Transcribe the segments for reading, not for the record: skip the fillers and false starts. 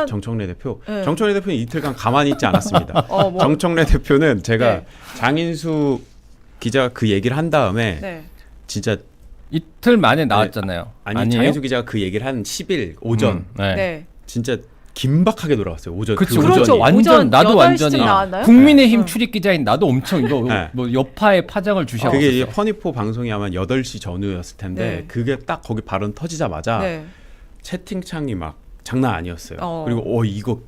정청래 대표. 네. 정청래 대표는 이틀간 가만히 있지 않았습니다. 뭐. 정청래 대표는 제가 네. 장인수 기자가 그 얘기를 한 다음에 네. 진짜 이틀 만에 나왔잖아요. 아니 아니에요? 장인수 기자가 그 얘기를 한 10일 오전 네. 네. 진짜 긴박하게 돌아왔어요. 오전 그쵸, 그 그렇죠. 오전이. 완전 오전 나도 8시쯤 완전히 나왔나요? 국민의힘 네. 출입 기자인 나도 엄청 이거 네. 뭐 여파의 파장을 주셨어요. 그게 이제 퍼니포 방송이 아마 8시 전후였을 텐데 네. 그게 딱 거기 발언 터지자마자 네. 채팅창이 막 장난 아니었어요. 어. 그리고 이거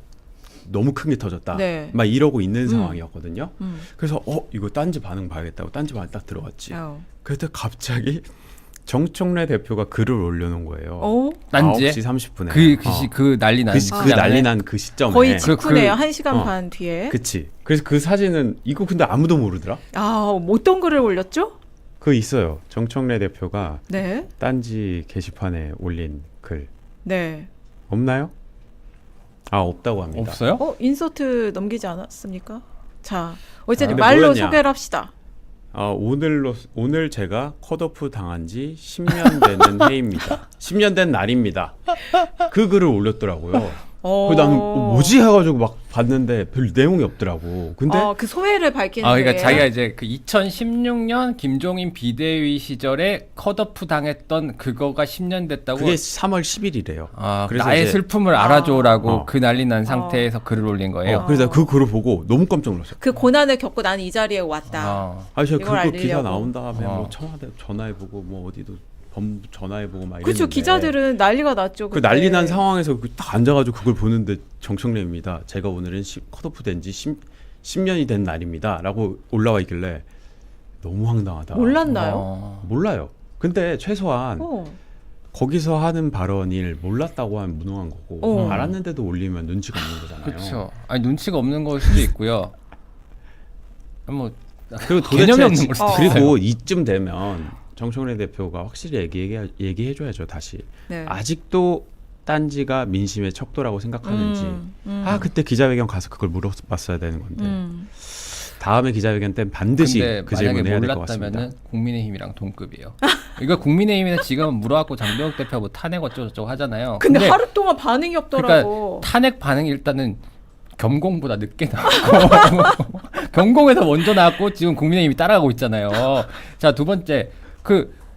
너무 큰 게 터졌다. 네. 막 이러고 있는 상황이었거든요. 음. 그래서 이거 딴지 반응 봐야겠다고 딴지 반응 딱 들어갔지. 그때 갑자기 정청래 대표가 글을 올려놓은 거예요. 딴지에 9시 30분에. 그 난리 난 그 난리 난 그 시점에. 거의 직후네요. 그- 1시간 반 뒤에. 그치. 그래서 그 사진은 이거 근데 아무도 모르더라. 어떤 글을 올렸죠? 그거 있어요. 정청래 대표가 네. 딴지 게시판에 올린 글. 네. 없나요? 없다고 합니다. 없어요? 인서트 넘기지 않았습니까? 자, 어쨌든 근데 말로 뭐였냐? 소개를 합시다. 오늘 제가 컷오프 당한 지 10년 되는 해입니다. 10년 된 날입니다. 그 글을 올렸더라고요. 그래서 나는 뭐지 해가지고 막 봤는데 별 내용이 없더라고. 근데 그 소회를 밝히는 그러니까 거예요? 자기가 이제 그 2016년 김종인 비대위 시절에 컷오프 당했던 그거가 10년 됐다고. 그게 3월 10일이래요. 그래서 나의 이제- 슬픔을 알아줘라고 그 그 난리 난 상태에서 글을 올린 거예요. 그래서 그 글을 보고 너무 깜짝 놀랐어요. 그 고난을 겪고 나는 이 자리에 왔다. 제가 이걸 그거 알리려고. 기사 나온 다음에 뭐 어. 청와대 전화해보고 뭐 어디도 법무부 전화해보고 막 그렇죠. 이랬는데 기자들은 난리가 났죠. 그 그때. 난리 난 상황에서 딱 앉아가지고 그걸 보는데 정청래입니다. 제가 오늘은 컷오프 된 지 10년이 된 날입니다. 라고 올라와 있길래 너무 황당하다. 몰랐나요? 몰라요. 근데 최소한 거기서 하는 발언을 몰랐다고 하면 무능한 거고 알았는데도 올리면 눈치가 없는 거잖아요. 그렇죠. 아니 눈치가 없는 걸 수도 있고요. 뭐 그리고 개념이 없는 걸 수도 있어요. 그리고 이쯤 되면 정청래 대표가 확실히 얘기해줘야죠. 다시. 네. 아직도 딴지가 민심의 척도라고 생각하는지. 그때 기자회견 가서 그걸 물어봤어야 되는 건데. 다음에 기자회견 때는 반드시 근데 그 질문을 해야 만약에 될 것 같습니다. 몰랐다면은 국민의힘이랑 동급이에요. 이거 국민의힘에서 지금 물어갖고 장병욱 대표 뭐 탄핵 어쩌고저쩌고 하잖아요. 근데 하루 동안 반응이 없더라고. 그러니까 탄핵 반응이 일단은 겸공보다 늦게 나왔고 겸공에서 먼저 나왔고 지금 국민의힘이 따라가고 있잖아요. 자, 두 번째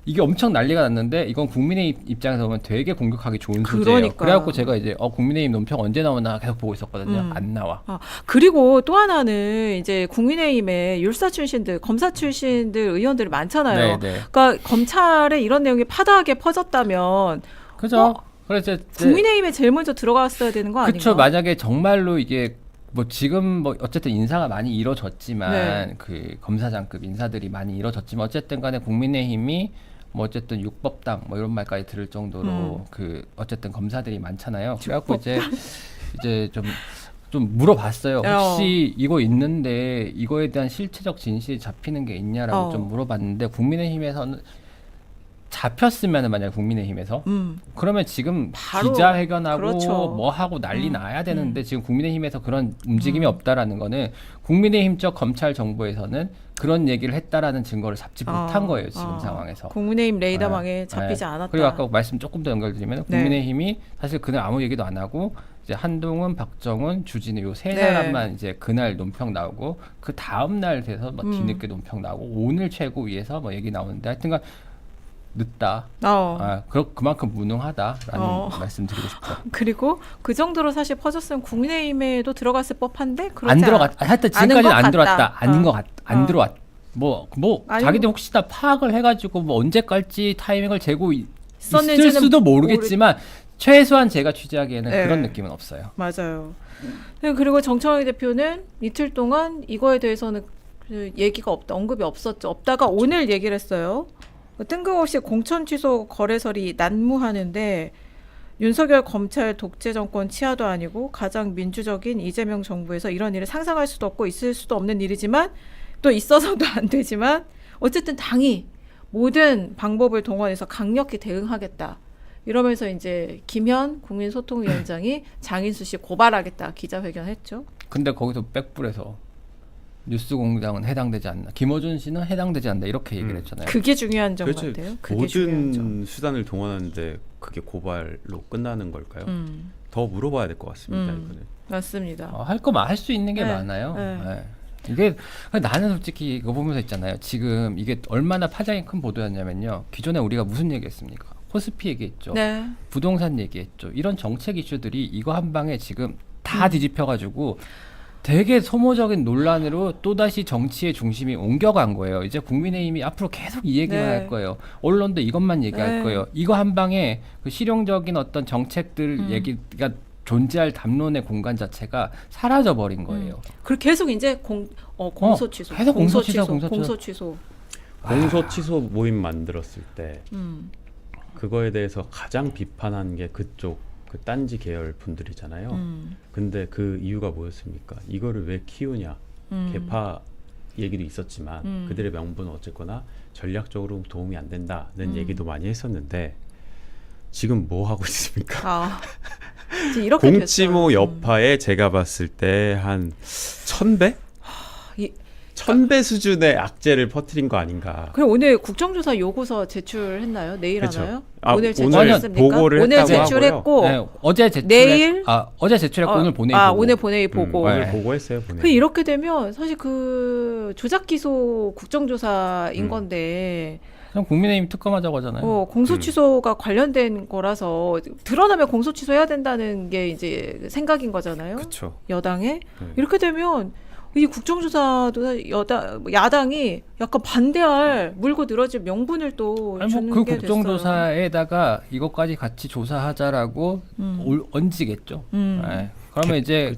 이게 엄청 난리가 났는데 이건 국민의힘 입장에서 보면 되게 공격하기 좋은 소재예요. 그러니까요. 그래갖고 제가 이제 국민의힘 논평 언제 나오나 계속 보고 있었거든요. 안 나와. 그리고 또 하나는 이제 국민의힘에 율사 출신들, 검사 출신들 의원들이 많잖아요. 네. 그러니까 검찰에 이런 내용이 파다하게 퍼졌다면 그죠? 그래서 국민의힘에 제일 먼저 들어갔어야 되는 거 아닌가? 그렇죠. 만약에 정말로 이게 뭐 지금 뭐 어쨌든 인사가 많이 이뤄졌지만 네. 그 검사장급 인사들이 많이 이뤄졌지만 어쨌든 간에 국민의힘이 뭐 어쨌든 육법당 뭐 이런 말까지 들을 정도로 그 어쨌든 검사들이 많잖아요. 그래갖고 이제 좀 물어봤어요. 혹시 이거 있는데 이거에 대한 실체적 진실이 잡히는 게 있냐라고 좀 물어봤는데 국민의힘에서는 잡혔으면 만약에 국민의힘에서 그러면 지금 바로, 기자회견하고 그렇죠. 뭐 하고 난리 나야 되는데 지금 국민의힘에서 그런 움직임이 없다라는 거는 국민의힘 쪽 검찰 정보에서는 그런 얘기를 했다라는 증거를 잡지 못한 거예요 지금 상황에서. 국민의힘 레이더망에 잡히지 않았다. 그리고 아까 말씀 조금 더 연결드리면 국민의힘이 사실 그날 아무 얘기도 안 하고 이제 한동훈, 박정훈, 주진우 요 세 사람만 이제 그날 논평 나오고 그 다음 날 돼서 뭐 뒤늦게 논평 나오고 오늘 최고위에서 뭐 얘기 나오는데 하여튼간 늦다. 그만큼 무능하다라는 말씀드리고 싶어요. 그리고 그 정도로 사실 퍼졌으면 국민의힘에도 들어갔을 법한데 안 들어갔. 하여튼 지금까지는 안 들어왔다. 아닌 것 같. 안 들어왔. 뭐 자기들 혹시 다 파악을 해가지고 뭐 언제 깔지 타이밍을 재고 있을 수도 모르겠지만 최소한 제가 취재하기에는 그런 느낌은 없어요. 맞아요. 그리고 정청래 대표는 이틀 동안 이거에 대해서는 얘기가 없다, 언급이 없었죠. 없다가 오늘 얘기를 했어요. 뜬금없이 공천 취소 거래설이 난무하는데 윤석열 검찰 독재 정권 치하도 아니고 가장 민주적인 이재명 정부에서 이런 일을 상상할 수도 없고 있을 수도 없는 일이지만 또 있어서도 안 되지만 어쨌든 당이 모든 방법을 동원해서 강력히 대응하겠다. 이러면서 이제 김현 국민소통위원장이 장인수 씨 고발하겠다 기자회견했죠. 근데 거기서 백불에서 뉴스공장은 해당되지 않나. 김어준 씨는 해당되지 않는다 이렇게 얘기를 했잖아요. 그게 중요한 점 같아요. 그게 중요한 점. 모든 수단을 동원하는데 그게 고발로 끝나는 걸까요? 더 더 물어봐야 될 것 같습니다. 이거는. 맞습니다. 할 거 할 수 있는 게 네. 많아요. 네. 네. 이게 나는 솔직히 이거 보면서 있잖아요. 지금 이게 얼마나 파장이 큰 보도였냐면요. 기존에 우리가 무슨 얘기했습니까? 코스피 얘기했죠. 네. 부동산 얘기했죠. 이런 정책 이슈들이 이거 한 방에 지금 다 뒤집혀가지고 되게 소모적인 논란으로 또다시 정치의 중심이 옮겨간 거예요. 이제 국민의힘이 앞으로 계속 이 얘기만 네. 할 거예요. 언론도 이것만 얘기할 네. 거예요. 이거 한 방에 그 실용적인 어떤 정책들 얘기가 존재할 담론의 공간 자체가 사라져 버린 거예요. 그리고 계속 이제 공소 취소, 계속 공소 취소. 공소 취소. 공소 취소 모임 만들었을 때 음. 그거에 대해서 가장 비판한 게 그쪽 그 딴지 계열 분들이잖아요. 근데 그 이유가 뭐였습니까? 이거를 왜 키우냐? 개파 얘기도 있었지만 그들의 명분은 어쨌거나 전략적으로 도움이 안 된다는 얘기도 많이 했었는데 지금 뭐 하고 있습니까? 아, 이제 이렇게 공치모 됐어요. 여파에 제가 봤을 때 한 1000배? 이- 1000배 수준의 악재를 퍼뜨린 거 아닌가. 그럼 오늘 국정조사 요구서 제출했나요? 내일 그쵸. 하나요? 아, 오늘 오늘 제출했습니까? 보고를 오늘 했다고 제출했고 네, 어제 제출했 내일? 어제 제출했고 오늘 보내고. 오늘 보내기 보고. 오늘 네. 보고했어요. 보내. 그 이렇게 되면 사실 그 조작 기소 국정조사인 건데 그럼 국민의힘 특검하자고 하잖아요. 공소 취소가 관련된 거라서 드러나면 공소 취소해야 된다는 게 이제 생각인 거잖아요. 그렇죠. 여당에 이렇게 되면 이 국정조사도 야당이 약간 반대할 물고 늘어질 명분을 또 아니 주는 그 게 됐어요. 국정조사에다가 이것까지 같이 조사하자라고 얹지겠죠. 네. 그러면 이제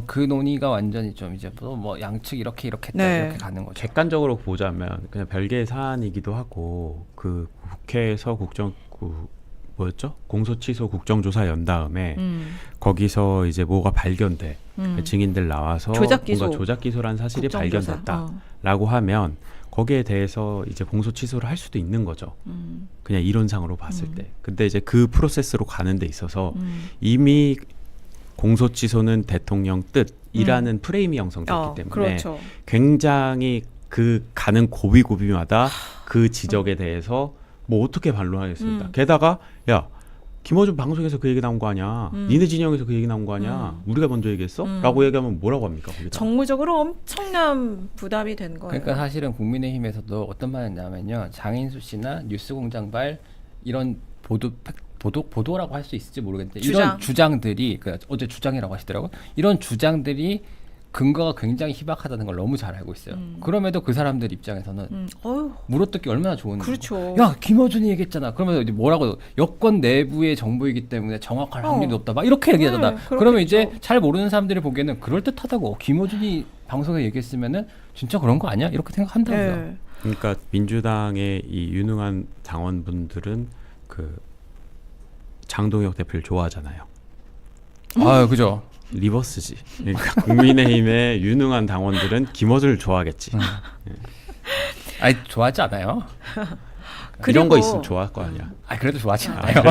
그 논의가 완전히 좀 이제 뭐 양측 이렇게 했다 네. 이렇게 가는 거죠. 객관적으로 보자면 그냥 별개의 사안이기도 하고 그 국회에서 뭐였죠? 공소취소 국정조사 연 다음에 거기서 이제 뭐가 발견돼 증인들 나와서 조작 기소. 뭔가 조작 기소라는 사실이 국정조사. 발견됐다라고 하면 거기에 대해서 이제 공소 취소를 할 수도 있는 거죠. 그냥 이론상으로 봤을 때. 근데 이제 그 프로세스로 가는 데 있어서 이미 공소 취소는 대통령 뜻이라는 프레임이 형성됐기 때문에 그렇죠. 굉장히 그 가는 고비고비마다 그 지적에 대해서 뭐 어떻게 반론하겠습니까? 게다가 야 김어준 방송에서 그 얘기 나온 거 아니야? 니네 진영에서 그 얘기 나온 거 아니야? 우리가 먼저 얘기했어? 라고 얘기하면 뭐라고 합니까? 거기다. 정무적으로 엄청난 부담이 된 거예요. 그러니까 사실은 국민의힘에서도 어떤 말을 했냐면요. 장인수 씨나 뉴스공장발 이런 보도라고 할 수 있을지 모르겠는데 이런 주장들이 어제 주장이라고 하시더라고요. 이런 주장들이 근거가 굉장히 희박하다는 걸 너무 잘 알고 있어요. 그럼에도 그 사람들 입장에서는 물어뜯기 얼마나 좋은. 그렇죠. 야 김어준이 얘기했잖아. 그러면서 이제 뭐라고 여권 내부의 정보이기 때문에 정확할 확률이 높다. 막 이렇게 얘기하잖아. 그러면 이제 잘 모르는 사람들이 보기에는 그럴 듯하다고. 김어준이 방송에 얘기했으면은 진짜 그런 거 아니야? 이렇게 생각한다고요. 네. 그러니까 민주당의 이 유능한 당원분들은 그 장동혁 대표를 좋아하잖아요. 아, 그죠. 리버스지. 그러니까 국민의힘의 유능한 당원들은 김어준을 좋아하겠지. 아니 좋아하지 않아요. 이런 거 있으면 좋아할 거 아니야. 아 그래도 좋아하지 않아요.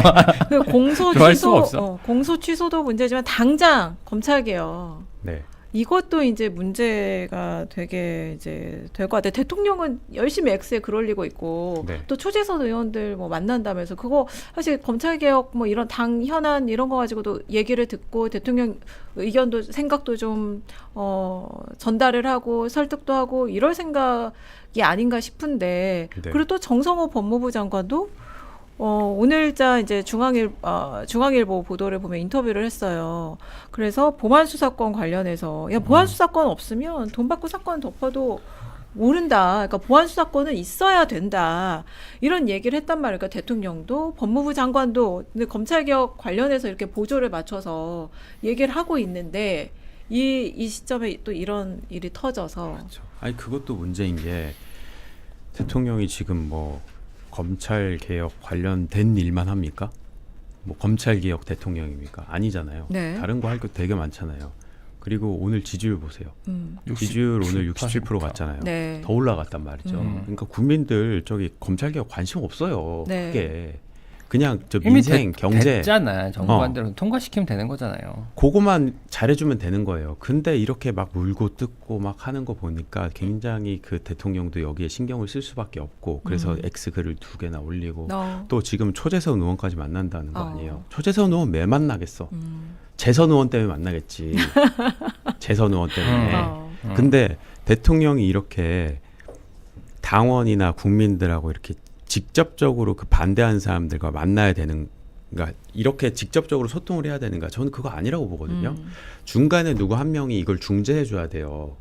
그 공소 좋아할 취소, 수가 없어. 공소 취소도 문제지만 당장 검찰 개혁 네. 이것도 이제 문제가 되게 이제 될 것 같아요. 대통령은 열심히 X에 글 올리고 있고 네. 또 초재선 의원들 뭐 만난다면서 그거 사실 검찰 개혁 뭐 이런 당 현안 이런 거 가지고도 얘기를 듣고 대통령 의견도 생각도 좀 전달을 하고 설득도 하고 이럴 생각이 아닌가 싶은데 네. 그리고 또 정성호 법무부 장관도 오늘자 이제 중앙일보 보도를 보면 인터뷰를 했어요. 그래서 보안 수사권 관련해서 야 보안 수사권 없으면 돈 받고 사건 덮어도 모른다. 그러니까 보안 수사권은 있어야 된다. 이런 얘기를 했단 말이에요. 그러니까 대통령도 법무부 장관도 근데 검찰 개혁 관련해서 이렇게 보조를 맞춰서 얘기를 하고 있는데 이 시점에 또 이런 일이 터져서 그렇죠. 아니 그것도 문제인 게 대통령이 지금 뭐 검찰 개혁 관련된 일만 합니까? 뭐 검찰 개혁 대통령입니까? 아니잖아요. 네. 다른 거 할 거 되게 많잖아요. 그리고 오늘 지지율 보세요. 60, 지지율 오늘 67% 갔잖아요. 네. 더 올라갔단 말이죠. 그러니까 국민들 저기 검찰 개혁 관심 없어요. 네. 그게 그냥 저 이미 민생 경제 됐잖아. 정부안대로 통과시키면 되는 거잖아요. 그거만 잘해주면 되는 거예요. 근데 이렇게 막 물고 뜯고 막 하는 거 보니까 굉장히 그 대통령도 여기에 신경을 쓸 수밖에 없고 그래서 X 글을 2개나 올리고 또 지금 초재선 의원까지 만난다는 거 아니에요. 초재선 의원 왜 만나겠어? 재선 의원 때문에 만나겠지. 재선 의원 때문에. 근데 대통령이 이렇게 당원이나 국민들하고 이렇게 직접적으로 그 반대하는 사람들과 만나야 되는, 그러니까 이렇게 직접적으로 소통을 해야 되는가? 저는 그거 아니라고 보거든요. 중간에 누구 한 명이 이걸 중재해 줘야 돼요.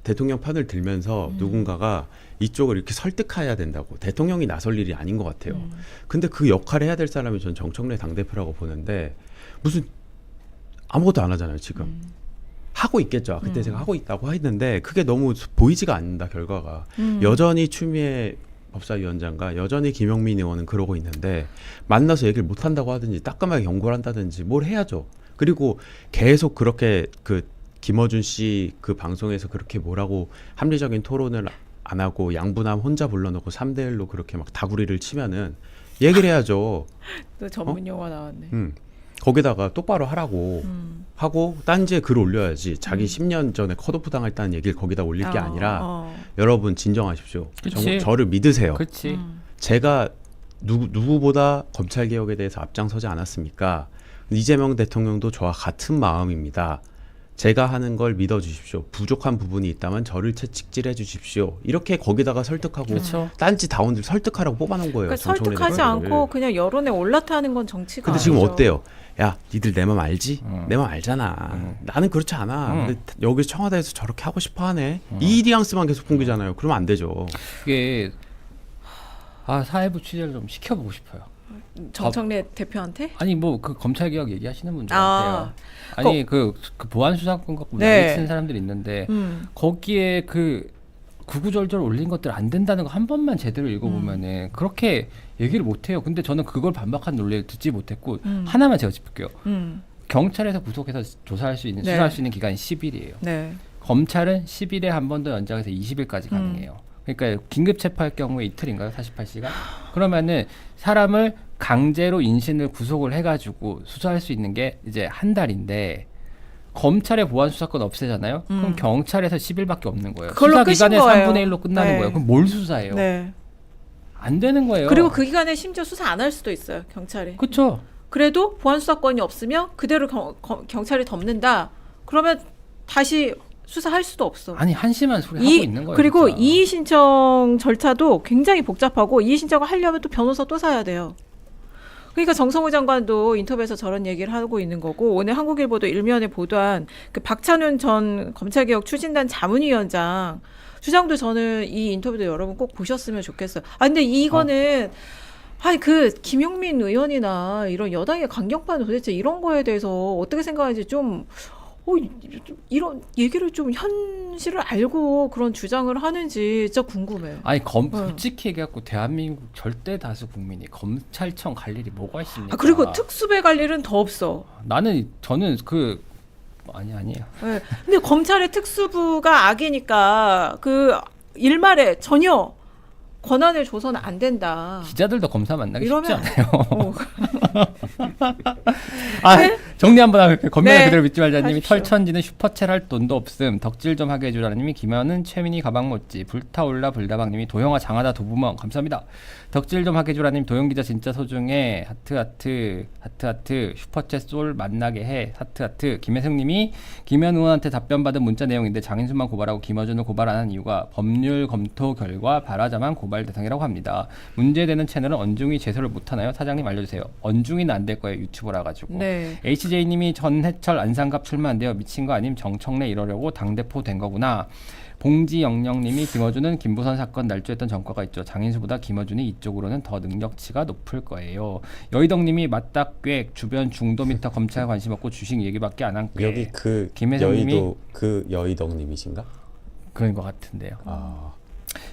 대통령 편을 들면서 누군가가 이쪽을 이렇게 설득해야 된다고. 대통령이 나설 일이 아닌 것 같아요. 근데 그 역할을 해야 될 사람이 전 정청래 당대표라고 보는데 무슨 아무것도 안 하잖아요 지금. 하고 있겠죠. 그때 제가 하고 있다고 했는데 그게 너무 보이지가 않는다 결과가. 여전히 추미애 법사위원장과 여전히 김용민 의원은 그러고 있는데 만나서 얘기를 못 한다고 하든지 따끔하게 경고를 한다든지 뭘 해야죠. 그리고 계속 그렇게 그 김어준 씨 그 방송에서 그렇게 뭐라고 합리적인 토론을 안 하고 양분함 혼자 불러놓고 3대1로 그렇게 막 다구리를 치면은 얘기를 해야죠. 또 전문 용어 나왔네. 거기다가 똑바로 하라고 하고 딴지에 글 올려야지. 자기 10년 전에 컷오프 당했다는 얘기를 거기다 올릴 게 아니라 여러분 진정하십시오. 저를 믿으세요. 그치. 제가 누구보다 검찰개혁에 대해서 앞장서지 않았습니까? 이재명 대통령도 저와 같은 마음입니다. 제가 하는 걸 믿어주십시오. 부족한 부분이 있다면 저를 채찍질해 주십시오. 이렇게 거기다가 설득하고 그렇죠. 딴지 다원들 설득하라고 뽑아놓은 거예요. 그러니까 설득하지 않고 그냥 여론에 올라타는 건 정치가 근데 아니죠. 지금 어때요? 야, 니들 내 맘 알지? 내 맘 알잖아. 나는 그렇지 않아. 근데 여기 청와대에서 저렇게 하고 싶어 하네. 이 뉘앙스만 계속 풍기잖아요. 그러면 안 되죠. 이게 사회부 취재를 좀 시켜보고 싶어요. 정청래 대표한테? 아니 뭐 그 검찰개혁 얘기하시는 분들한테요. 아니 그 보안 수사권 갖고 네. 난리 치는 사람들이 있는데 거기에 그 구구절절 올린 것들 안 된다는 거 한 번만 제대로 읽어보면은 그렇게 얘기를 못해요. 근데 저는 그걸 반박한 논리를 듣지 못했고 하나만 제가 짚을게요. 경찰에서 구속해서 조사할 수 있는 수사할 수 있는 기간이 10일이에요. 네. 검찰은 10일에 한 번 더 연장해서 20일까지 가능해요. 그러니까 긴급 체포할 경우에 이틀인가요? 48시간? 그러면은 사람을 강제로 인신을 구속을 해가지고 수사할 수 있는 게 이제 한 달인데 검찰의 보안 수사권 없애잖아요. 그럼 경찰에서 10일밖에 없는 거예요. 수사 기간의 3분의 1로 끝나는 거예요. 그럼 뭘 수사해요? 네. 안 되는 거예요. 그리고 그 기간에 심지어 수사 안 할 수도 있어요. 경찰이. 그렇죠. 그래도 보안 수사권이 없으면 그대로 경찰이 덮는다. 그러면 다시 수사할 수도 없어. 아니 한심한 소리 하고 있는 거예요. 그리고 진짜. 이의 신청 절차도 굉장히 복잡하고 이의 신청을 하려면 또 변호사 또 사야 돼요. 그러니까 정성호 장관도 인터뷰에서 저런 얘기를 하고 있는 거고 오늘 한국일보도 일면에 보도한 그 박찬훈 전 검찰개혁 추진단 자문위원장 주장도 저는 이 인터뷰도 여러분 꼭 보셨으면 좋겠어요. 근데 이거는 그 김용민 의원이나 이런 여당의 강경파는 도대체 이런 거에 대해서 어떻게 생각하는지 좀 이런 얘기를 좀 현실을 알고 그런 주장을 하는지 진짜 궁금해요. 아니 솔직히 얘기하고 대한민국 절대 다수 국민이 검찰청 갈 일이 뭐가 있습니까? 그리고 특수배 갈 일은 더 없어. 저는 아니에요. 네. 근데 검찰의 특수부가 악이니까 그 일말에 전혀 권한을 줘서는 안 된다. 기자들도 검사 만나기 쉽지 이러면 않아요. 정리 한번 하고 검찰 네. 그대로 믿지 말자님이 하십시오. 털천지는 슈퍼챗 할 돈도 없음. 덕질 좀 하게 해주라님이 김현은 최민희 가방 못지 불타올라 불다방님이 도영아 장하다 도부멍 감사합니다. 덕질 좀 하게 해주라님 도영기자 진짜 소중해 하트 슈퍼챗 솔 만나게 해 하트 김혜승님이 김현 의원한테 답변 받은 문자 내용인데 장인순만 고발하고 김어준을 고발 안 한 이유가 법률 검토 결과 바라자만 고발 대상이라고 합니다. 문제되는 채널은 언중이 제소를 못하나요? 사장님 알려주세요. 언중이는 안 될 거예요. 유튜브라 가지고. 네. HJ님이 전해철 안상갑 출마한대요. 미친 거 아님 정청래 이러려고 당대표 된 거구나. 봉지영영님이 김어준은 김부선 사건 날조했던 전과가 있죠. 장인수보다 김어준이 이쪽으로는 더 능력치가 높을 거예요. 여의덕님이 맞닥꽥 주변 중도미터 검찰 관심 없고 주식 얘기밖에 안 한 꽤. 여기 그 김혜성님이 여의도 그 여의덕님이신가? 그런 것 같은데요.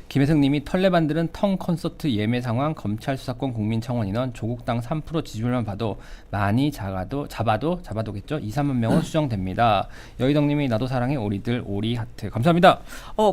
김혜성님이 털레반들은 텅 콘서트 예매 상황 검찰 수사권 국민청원 인원 조국당 3% 지지율만 봐도 많이 잡아도겠죠. 2, 3만 명은 수정됩니다. 여의덕님이 나도 사랑해 오리들 오리 하트 감사합니다.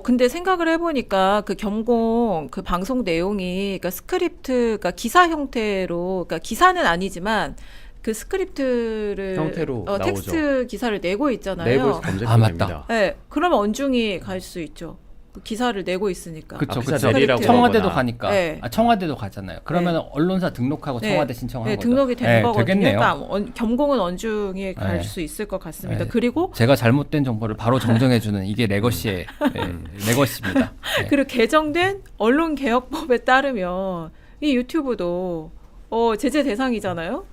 근데 생각을 해보니까 그 겸공 그 방송 내용이 그러니까 스크립트가 기사 형태로 그러니까 기사는 아니지만 그 스크립트를 형태로 텍스트 기사를 내고 있잖아요. 네이버에서 검색하면 맞다. 됩니다. 네, 그러면 언중이 갈 수 있죠. 기사를 내고 있으니까. 그쵸, 기사 그쵸. 내리라고 청와대도 그러거나. 가니까. 네. 청와대도 가잖아요. 그러면 언론사 등록하고 네. 청와대 신청한 네, 거죠. 등록이 되는 거거든요. 되겠네요. 그러니까 겸공은 언중에 갈 네. 수 있을 것 같습니다. 네. 그리고 제가 잘못된 정보를 바로 정정해주는 이게 레거시의 레거시입니다. 네. 그리고 개정된 언론개혁법에 따르면 이 유튜브도 제재 대상이잖아요.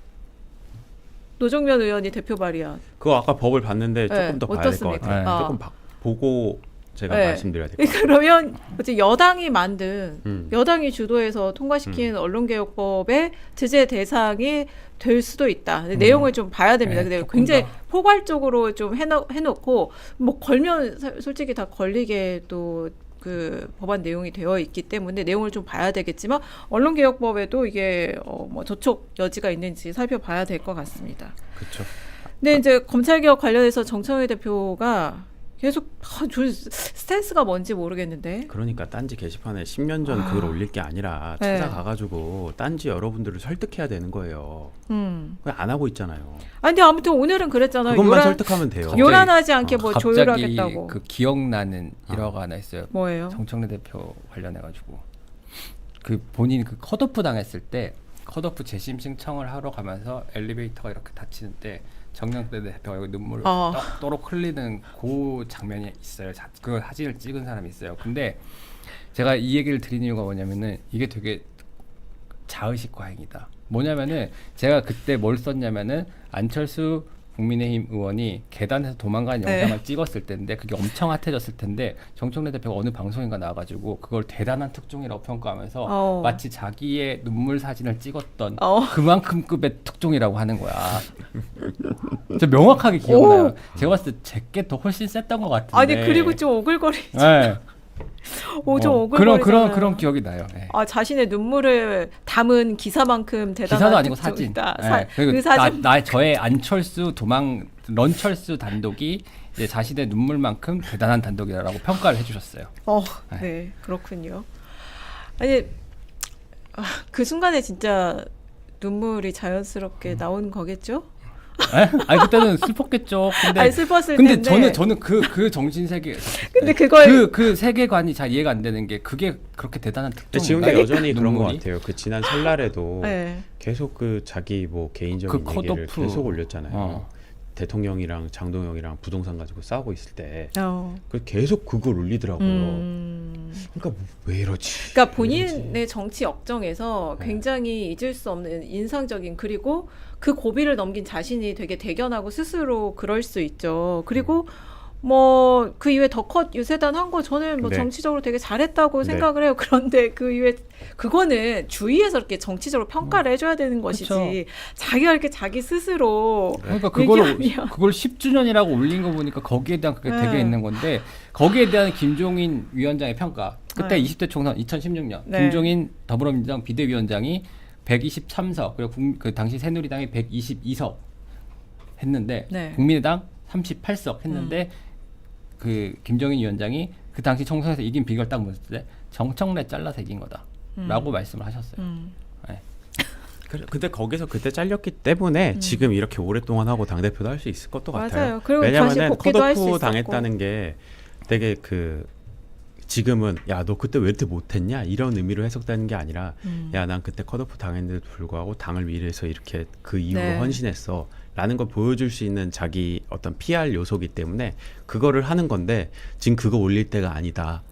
노정면 의원이 대표 발의한. 그거 아까 법을 봤는데 조금 네, 더 봐야 될 것 어떻습니까? 같아요. 아. 조금 보고 제가 네. 말씀드려야 될 것 같아요. 그러면 어째 여당이 만든 음. 여당이 주도해서 통과시킨 언론개혁법의 제재 대상이 될 수도 있다. 내용을 좀 봐야 됩니다. 네, 근데 조금 굉장히 더. 포괄적으로 좀 해놓고 뭐 걸면 솔직히 다 걸리게 또 그 법안 내용이 되어 있기 때문에 내용을 좀 봐야 되겠지만 언론개혁법에도 이게 뭐 저촉 여지가 있는지 살펴봐야 될 것 같습니다. 그렇죠. 근데 이제 검찰개혁 관련해서 정청래 대표가 계속 저 스탠스가 뭔지 모르겠는데. 그러니까 딴지 게시판에 10년 전 그걸 올릴 게 아니라 네. 찾아가가지고 딴지 여러분들을 설득해야 되는 거예요. 그걸 안 하고 있잖아요. 아니 근데 아무튼 오늘은 그랬잖아요. 그것만 설득하면 돼요. 요란하지 않게 뭐 갑자기 조율하겠다고. 그 기억나는 일화가 하나 있어요. 뭐예요? 정청래 대표 관련해가지고 그 본인 그 컷오프 당했을 때 컷오프 재심 신청을 하러 가면서 엘리베이터가 이렇게 닫히는데 정영대 대표가 여기 눈물 또록 흘리는 그 장면이 있어요. 그 사진을 찍은 사람이 있어요. 근데 제가 이 얘기를 드린 이유가 뭐냐면은 이게 되게 자의식 과잉이다. 뭐냐면은 제가 그때 뭘 썼냐면은 안철수 국민의힘 의원이 계단에서 도망가는 네. 영상을 찍었을 때인데 그게 엄청 핫해졌을 텐데 정청래 대표가 어느 방송인가 나와가지고 그걸 대단한 특종이라고 평가하면서 마치 자기의 눈물 사진을 찍었던 그만큼급의 특종이라고 하는 거야. 저 명확하게 기억나요. 제가 봤을 때 제게 더 훨씬 셌던 것 같은데. 아니 그리고 좀 오글거리죠. 네. 좀 오글거리잖아요. 그런 기억이 나요. 네. 자신의 눈물을 담은 기사만큼 대단한 기사도 아니고 사진. 특종이다. 네. 그리고 그 사진 저의 안철수 런철수 단독이 이제 자신의 눈물만큼 대단한 단독이라고 평가를 해주셨어요. 네, 그렇군요. 아니 그 순간에 진짜 눈물이 자연스럽게 나오는 거겠죠? 아니 그때는 슬펐겠죠. 근데 아니, 슬펐을 근데 텐데. 저는 그 정신 세계 근데 그걸 그 세계관이 잘 이해가 안 되는 게 그게 그렇게 대단한 근데 특종인가? 지금도 여전히 그런 것 눈물이? 같아요. 그 지난 설날에도 네. 계속 그 자기 뭐 개인적인 그 얘기를 컷오프. 계속 올렸잖아요. 대통령이랑 장동영이랑 부동산 가지고 싸우고 있을 때 그 계속 그걸 올리더라고요. 그러니까 왜 이러지? 그러니까 본인의 정치 역정에서 네. 굉장히 잊을 수 없는 인상적인 그리고 그 고비를 넘긴 자신이 되게 대견하고 스스로 그럴 수 있죠. 그리고 뭐 그 이후에 더 컷 유세단 한 거 저는 뭐 네. 정치적으로 되게 잘했다고 네. 생각을 해요. 그런데 그 이후에 그거는 주위에서 이렇게 정치적으로 평가를 해줘야 되는 것이지. 그쵸. 자기가 이렇게 자기 스스로 그러니까 얘기하면. 그걸 10주년이라고 올린 거 보니까 거기에 대한 그게 네. 되게 있는 건데 거기에 대한 김종인 위원장의 평가 그때 네. 20대 총선 2016년 네. 김종인 더불어민주당 비대위원장이 123석 그리고 그 당시 새누리당이 122석 했는데 네. 국민의당 38석 했는데 그 김종인 위원장이 그 당시 총선에서 이긴 비결 딱 보셨을 때 정청래 잘라서 이긴 거다라고 말씀을 하셨어요. 네. 근데 거기서 그때 잘렸기 때문에 지금 이렇게 오랫동안 하고 당대표도 할 수 있을 것도 맞아요. 같아요. 그리고 다시 왜냐면은 복귀도 할수 컷오프 있었고. 당했다는 게 되게 그 지금은 야 너 그때 왜 이렇게 못했냐 이런 의미로 해석되는 게 아니라 야 난 그때 컷오프 당했는데도 불구하고 당을 위해서 이렇게 그 이후로 네. 헌신했어 라는 걸 보여줄 수 있는 자기 어떤 PR 요소기 때문에 그거를 하는 건데 지금 그거 올릴 때가 아니다.